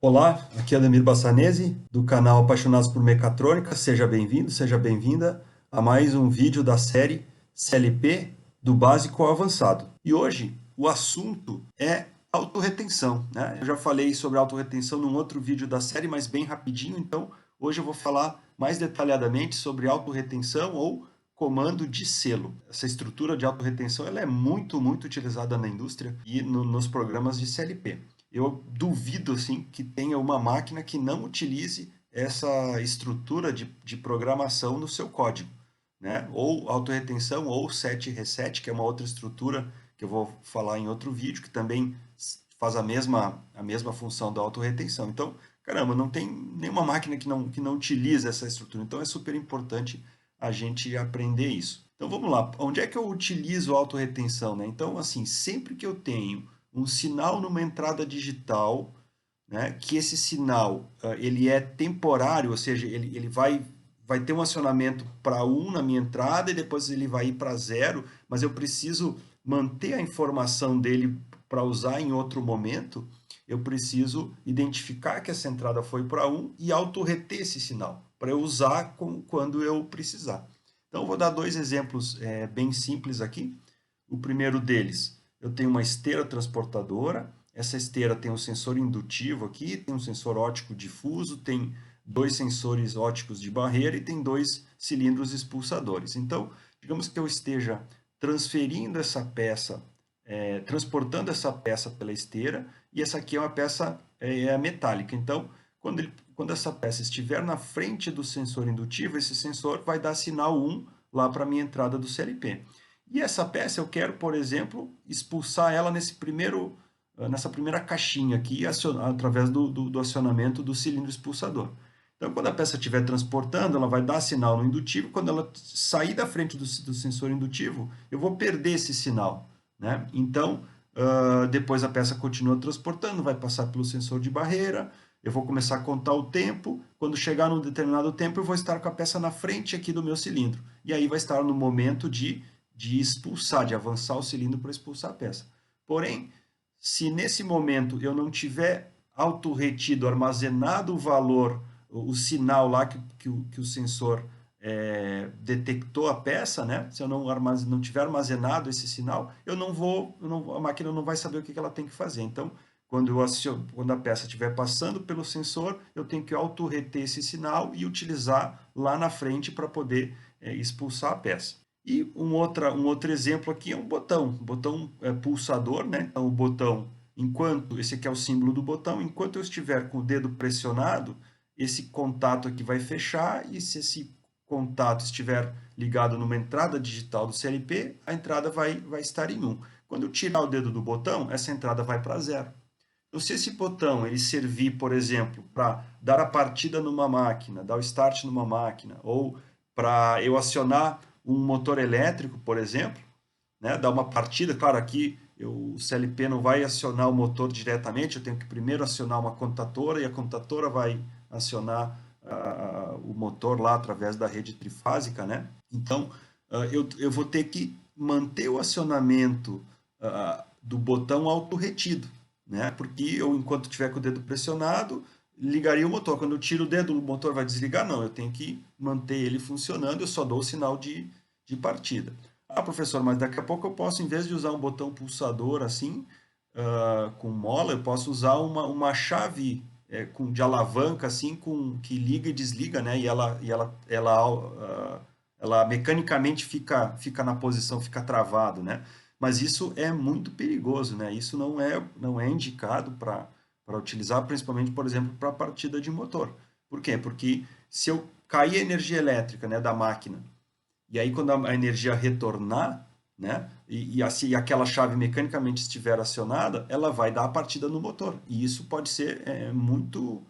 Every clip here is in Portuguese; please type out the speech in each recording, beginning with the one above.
Olá, aqui é Ademir Bassanese, do canal Apaixonados por Mecatrônica. Seja bem-vindo, seja bem-vinda a mais um vídeo da série CLP do básico ao avançado. E hoje o assunto é autorretenção, né? Eu já falei sobre autorretenção num outro vídeo da série, mas bem rapidinho, então hoje eu vou falar mais detalhadamente sobre autorretenção ou comando de selo. Essa estrutura de autorretenção ela é muito utilizada na indústria e nos programas de CLP. Eu duvido assim que tenha uma máquina que não utilize essa estrutura de programação no seu código, né? Ou autorretenção ou set reset, que é uma outra estrutura que eu vou falar em outro vídeo, que também faz a mesma função da autorretenção. Então, caramba, não tem nenhuma máquina que não utilize essa estrutura. Então, é super importante a gente aprender isso. Então, vamos lá. Onde é que eu utilizo a autorretenção, né? Então, assim, sempre que eu tenho um sinal numa entrada digital, né, que esse sinal ele é temporário, ou seja, ele vai ter um acionamento para 1 na minha entrada e depois ele vai ir para 0, mas eu preciso manter a informação dele para usar em outro momento, eu preciso identificar que essa entrada foi para 1 e auto-reter esse sinal, para eu usar quando eu precisar. Então, eu vou dar dois exemplos bem simples aqui. O primeiro deles, eu tenho uma esteira transportadora. Essa esteira tem um sensor indutivo aqui, tem um sensor óptico difuso, tem dois sensores ópticos de barreira e tem dois cilindros expulsadores. Então, digamos que eu esteja transferindo essa peça, transportando essa peça pela esteira, e essa aqui é uma peça metálica. Então, quando essa peça estiver na frente do sensor indutivo, esse sensor vai dar sinal 1 lá para a minha entrada do CLP. E essa peça eu quero, por exemplo, expulsar ela nessa primeira caixinha aqui, através do acionamento do cilindro expulsador. Então, quando a peça estiver transportando, ela vai dar sinal no indutivo. Quando ela sair da frente do sensor indutivo, eu vou perder esse sinal, né? Então, depois a peça continua transportando, vai passar pelo sensor de barreira, eu vou começar a contar o tempo. Quando chegar num determinado tempo, eu vou estar com a peça na frente aqui do meu cilindro. E aí vai estar no momento de expulsar, de avançar o cilindro para expulsar a peça. Porém, se nesse momento eu não tiver autorretido, armazenado o valor, o sinal lá que o sensor detectou a peça, né? Se eu não tiver armazenado esse sinal, a máquina não vai saber o que ela tem que fazer. Então, quando a peça estiver passando pelo sensor, eu tenho que autorreter esse sinal e utilizar lá na frente para poder expulsar a peça. E um outro exemplo aqui é um botão pulsador, né? Então, o botão, esse aqui é o símbolo do botão, enquanto eu estiver com o dedo pressionado, esse contato aqui vai fechar, e se esse contato estiver ligado numa entrada digital do CLP, a entrada vai estar em 1. Quando eu tirar o dedo do botão, essa entrada vai para 0. Então, se esse botão ele servir, por exemplo, para dar a partida numa máquina, dar o start numa máquina, ou para eu acionar um motor elétrico, por exemplo, né, dar uma partida, claro, aqui o CLP não vai acionar o motor diretamente, eu tenho que primeiro acionar uma contatora, e a contatora vai acionar o motor lá através da rede trifásica, né? Então, eu vou ter que manter o acionamento do botão autorretido, né? Porque eu, enquanto tiver com o dedo pressionado, ligaria o motor. Quando eu tiro o dedo, o motor vai desligar? Não, eu tenho que manter ele funcionando, eu só dou o sinal de partida. Ah, professor, mas daqui a pouco eu posso, em vez de usar um botão pulsador assim, com mola, eu posso usar uma chave de alavanca assim, que liga e desliga, né? E ela mecanicamente fica na posição, fica travado, né? Mas isso é muito perigoso, né? Isso não é indicado para utilizar, principalmente, por exemplo, para partida de motor. Por quê? Porque se eu cair a energia elétrica, né, da máquina, e aí quando a energia retornar, né, e aquela chave mecanicamente estiver acionada, ela vai dar a partida no motor. E isso pode ser muito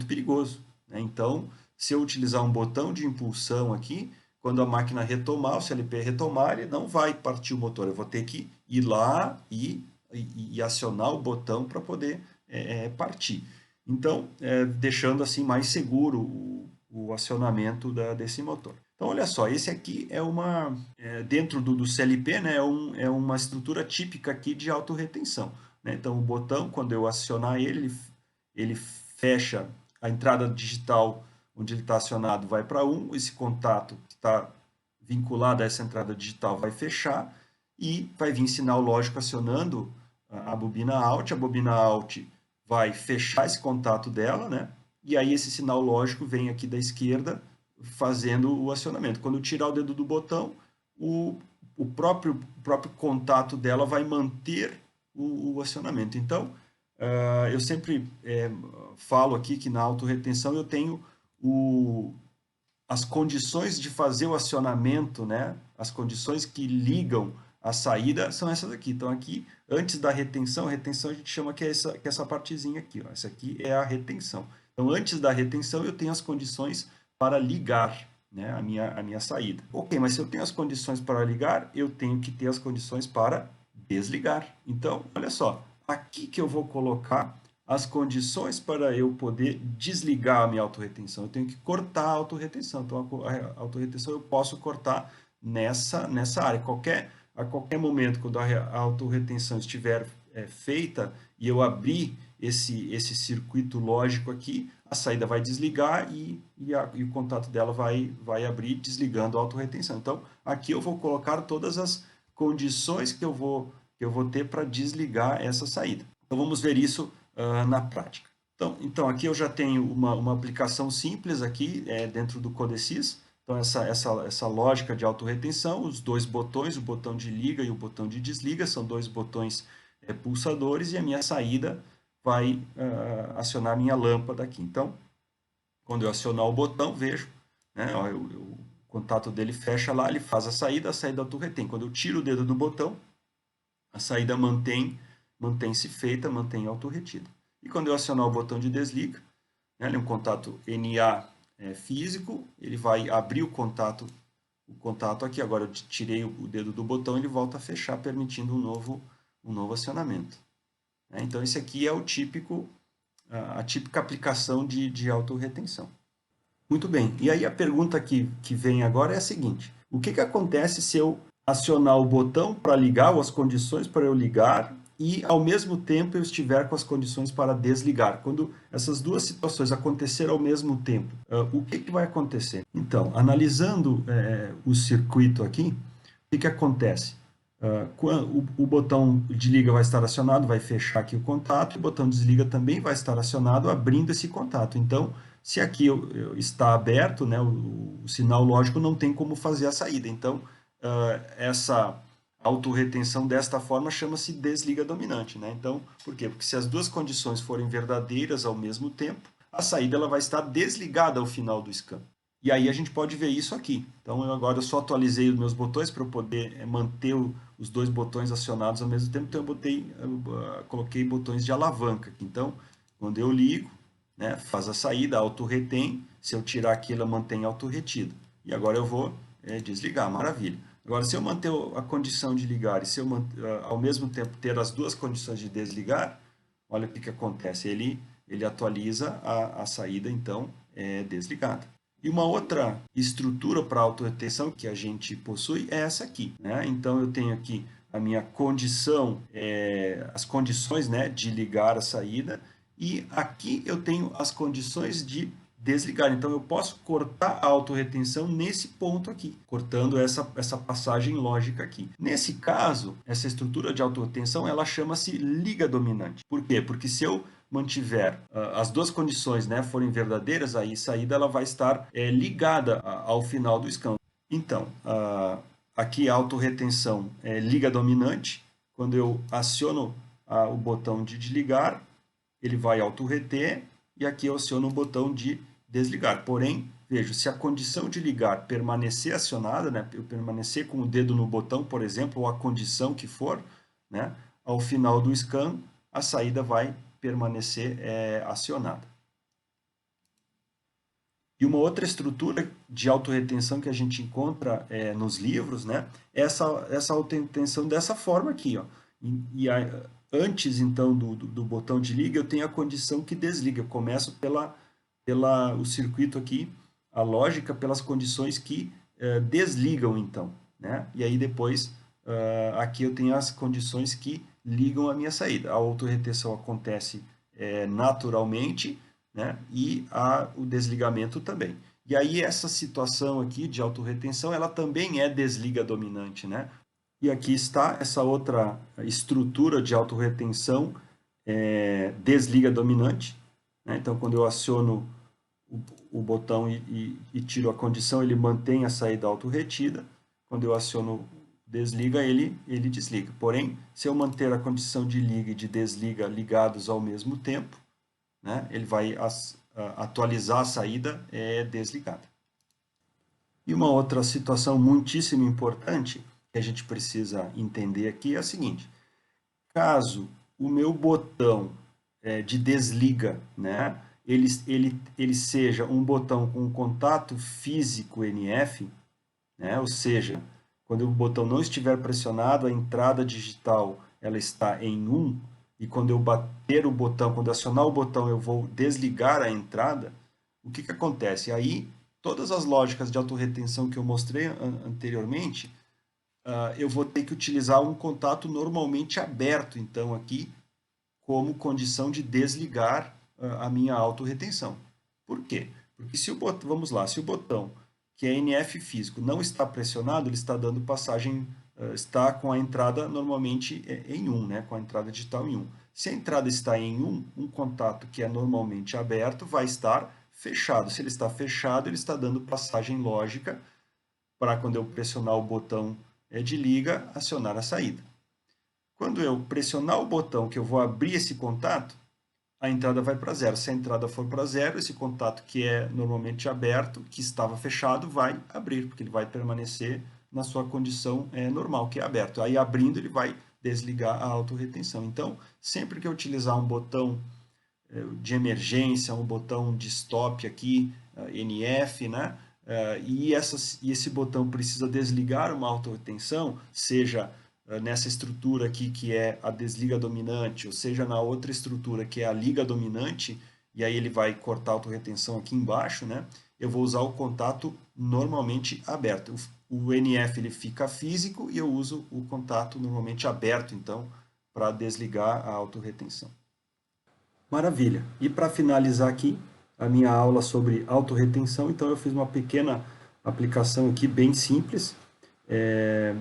perigoso, né? Então, se eu utilizar um botão de impulsão aqui, quando a máquina retomar, o CLP retomar, ele não vai partir o motor. Eu vou ter que ir lá e acionar o botão para poder partir. Então, deixando assim mais seguro o acionamento desse motor. Então, olha só, esse aqui dentro do CLP, né, é uma estrutura típica aqui de autorretenção, né? Então, o botão, quando eu acionar ele ele fecha a entrada digital onde ele está acionado, vai para 1, esse contato que está vinculado a essa entrada digital vai fechar e vai vir sinal lógico acionando a bobina out. A bobina out vai fechar esse contato dela, né? E aí esse sinal lógico vem aqui da esquerda fazendo o acionamento. Quando eu tirar o dedo do botão, o próprio contato dela vai manter o acionamento. Então, eu sempre falo aqui que na autorretenção eu tenho as condições de fazer o acionamento, né? As condições que ligam a saída são essas aqui. Então, aqui, antes da retenção, a retenção a gente chama que é essa partezinha aqui. Ó. Essa aqui é a retenção. Então, antes da retenção, eu tenho as condições para ligar, né, a minha saída. Ok, mas se eu tenho as condições para ligar, eu tenho que ter as condições para desligar. Então, olha só, aqui que eu vou colocar as condições para eu poder desligar a minha autorretenção. Eu tenho que cortar a autorretenção. Então, a autorretenção eu posso cortar nessa área. A qualquer momento, quando a autorretenção estiver feita e eu abrir esse circuito lógico aqui, a saída vai desligar e o contato dela vai abrir, desligando a autorretenção. Então, aqui eu vou colocar todas as condições que eu vou ter para desligar essa saída. Então, vamos ver isso na prática. Então, aqui eu já tenho uma aplicação simples aqui dentro do Codesys. Então, essa lógica de autorretenção, os dois botões, o botão de liga e o botão de desliga, são dois botões pulsadores, e a minha saída vai acionar a minha lâmpada aqui. Então, quando eu acionar o botão, vejo, né, ó, o contato dele fecha lá, ele faz a saída autorretém. Quando eu tiro o dedo do botão, a saída mantém-se feita, mantém autorretida. E quando eu acionar o botão de desliga, né, ele é um contato NA físico, ele vai abrir o contato aqui. Agora eu tirei o dedo do botão, ele volta a fechar, permitindo um novo acionamento. Então, esse aqui é a típica aplicação de autorretenção. Muito bem, e aí a pergunta que vem agora é a seguinte: o que acontece se eu acionar o botão para ligar, ou as condições para eu ligar, e ao mesmo tempo eu estiver com as condições para desligar? Quando essas duas situações acontecerem ao mesmo tempo, o que vai acontecer? Então, analisando o circuito aqui, o que acontece? O botão de liga vai estar acionado, vai fechar aqui o contato, e o botão de desliga também vai estar acionado, abrindo esse contato. Então, se aqui está aberto, né, o sinal lógico não tem como fazer a saída. Então, essa autorretenção desta forma chama-se desliga dominante. Né? Então, por quê? Porque se as duas condições forem verdadeiras ao mesmo tempo, a saída ela vai estar desligada ao final do scan. E aí a gente pode ver isso aqui. Então, agora eu só atualizei os meus botões para eu poder manter os dois botões acionados ao mesmo tempo. Então, eu coloquei botões de alavanca. Então, quando eu ligo, né, faz a saída, auto-retém. Se eu tirar aqui, ela mantém auto-retida. E agora eu vou desligar, maravilha. Agora, se eu manter a condição de ligar e se eu ao mesmo tempo ter as duas condições de desligar, olha o que acontece. Ele atualiza a saída, então, desligada. E uma outra estrutura para autorretenção que a gente possui é essa aqui. Né? Então, eu tenho aqui a minha condição, as condições, né, de ligar a saída, e aqui eu tenho as condições de desligar. Então, eu posso cortar a autorretenção nesse ponto aqui, cortando essa passagem lógica aqui. Nesse caso, essa estrutura de autorretenção, ela chama-se liga dominante. Por quê? Porque se eu mantiver as duas condições, né, forem verdadeiras, aí a saída ela vai estar ligada ao final do scan. Então, aqui a autorretenção é liga dominante. Quando eu aciono o botão de desligar, ele vai autorreter, e aqui eu aciono o botão de desligar. Porém, vejo, se a condição de ligar permanecer acionada, né, eu permanecer com o dedo no botão, por exemplo, ou a condição que for, né, ao final do scan, a saída vai permanecer acionada. E uma outra estrutura de autorretenção que a gente encontra nos livros, né, é essa autorretenção dessa forma aqui. Ó. Antes, então, do botão de liga, eu tenho a condição que desliga. Eu começo o circuito aqui, a lógica pelas condições que desligam, então. Né? E aí, depois, aqui eu tenho as condições que ligam a minha saída. A autorretenção acontece naturalmente, né? E o desligamento também. E aí essa situação aqui de autorretenção, ela também é desliga dominante, né? E aqui está essa outra estrutura de autorretenção, desliga dominante, né? Então, quando eu aciono o botão e tiro a condição, ele mantém a saída autorretida. Quando eu aciono desliga, ele desliga. Porém, se eu manter a condição de liga e de desliga ligados ao mesmo tempo, né, ele vai atualizar a saída desligada. E uma outra situação muitíssimo importante que a gente precisa entender aqui é a seguinte: caso o meu botão de desliga, né, ele seja um botão com contato físico NF, né, ou seja, quando o botão não estiver pressionado, a entrada digital ela está em 1, e quando eu bater o botão, quando acionar o botão, eu vou desligar a entrada, o que acontece? Aí, todas as lógicas de autorretenção que eu mostrei anteriormente, eu vou ter que utilizar um contato normalmente aberto, então, aqui, como condição de desligar a minha autorretenção. Por quê? Porque se o botão, vamos lá, se o botão, que é NF físico, não está pressionado, ele está dando passagem, está com a entrada normalmente em 1, né? Com a entrada digital em 1. Se a entrada está em 1, um contato que é normalmente aberto vai estar fechado. Se ele está fechado, ele está dando passagem lógica para quando eu pressionar o botão de liga, acionar a saída. Quando eu pressionar o botão que eu vou abrir esse contato, a entrada vai para zero. Se a entrada for para zero, esse contato que é normalmente aberto, que estava fechado, vai abrir, porque ele vai permanecer na sua condição normal, que é aberto. Aí abrindo, ele vai desligar a autorretenção. Então, sempre que eu utilizar um botão de emergência, um botão de stop aqui, NF, né? E esse botão precisa desligar uma autorretenção, seja nessa estrutura aqui que é a desliga dominante, ou seja na outra estrutura que é a liga dominante, e aí ele vai cortar a autorretenção aqui embaixo, né? Eu vou usar o contato normalmente aberto. O NF ele fica físico e eu uso o contato normalmente aberto, então, para desligar a autorretenção. Maravilha. E para finalizar aqui a minha aula sobre autorretenção, então eu fiz uma pequena aplicação aqui bem simples,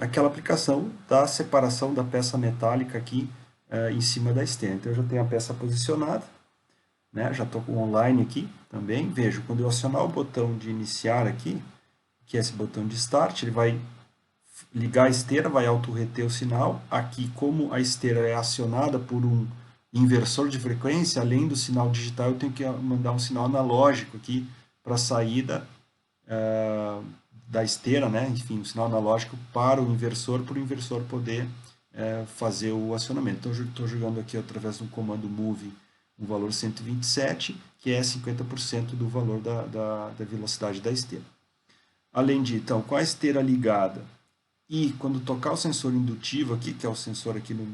aquela aplicação da separação da peça metálica aqui em cima da esteira. Então eu já tenho a peça posicionada, né? Já estou online aqui também. Vejo, quando eu acionar o botão de iniciar aqui, que é esse botão de start, ele vai ligar a esteira, vai autorreter o sinal. Aqui, como a esteira é acionada por um inversor de frequência, além do sinal digital, eu tenho que mandar um sinal analógico aqui para a saída da esteira, né? Enfim, um sinal analógico para o inversor poder fazer o acionamento. Então, eu estou jogando aqui através do comando move um valor 127, que é 50% do valor da velocidade da esteira. Além de, então, com a esteira ligada e quando tocar o sensor indutivo aqui, que é o sensor aqui no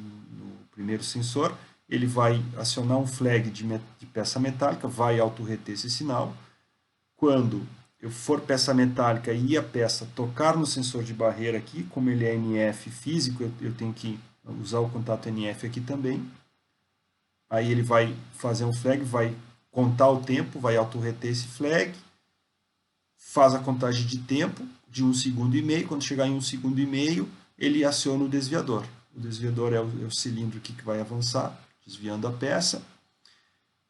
primeiro sensor, ele vai acionar um flag de peça metálica, vai autorreter esse sinal. Quando eu for peça metálica e a peça tocar no sensor de barreira aqui, como ele é NF físico, eu tenho que usar o contato NF aqui também. Aí ele vai fazer um flag, vai contar o tempo, vai autorreter esse flag, faz a contagem de tempo de 1,5 segundos. Quando chegar em 1,5 segundos, ele aciona o desviador. O desviador é o cilindro aqui que vai avançar, desviando a peça.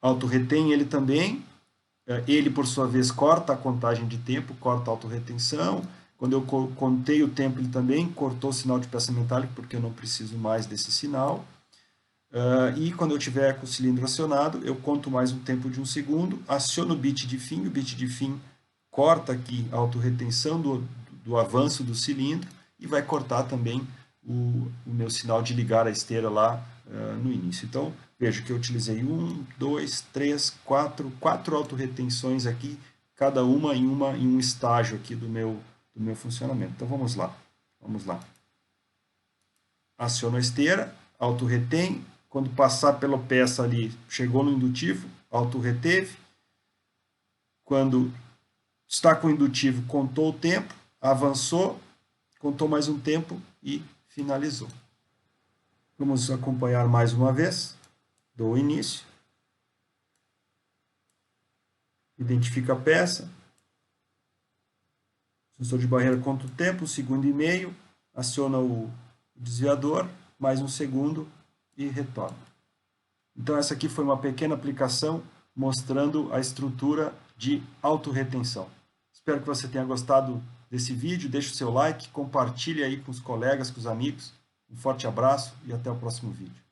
Autorretém ele também. Ele, por sua vez, corta a contagem de tempo, corta a autorretenção. Quando eu contei o tempo, ele também cortou o sinal de peça metálica, porque eu não preciso mais desse sinal. E quando eu tiver com o cilindro acionado, eu conto mais um tempo de 1 segundo, aciono o bit de fim, o bit de fim corta aqui a autorretenção do avanço do cilindro e vai cortar também o meu sinal de ligar a esteira lá no início. Então, veja que eu utilizei 1, 2, 3, 4 autorretenções aqui, cada uma em um estágio aqui do meu funcionamento. Então, vamos lá. Aciono a esteira, autorretém. Quando passar pela peça ali, chegou no indutivo, autorreteve. Quando está com o indutivo, contou o tempo, avançou, contou mais um tempo e finalizou. Vamos acompanhar mais uma vez. Dou início. identifica a peça, o sensor de barreira conta o tempo, 1,5 segundos, aciona o desviador, mais 1 segundo e retorna. Então essa aqui foi uma pequena aplicação mostrando a estrutura de autorretenção. Espero que você tenha gostado desse vídeo, deixe o seu like, compartilhe aí com os colegas, com os amigos. Um forte abraço e até o próximo vídeo.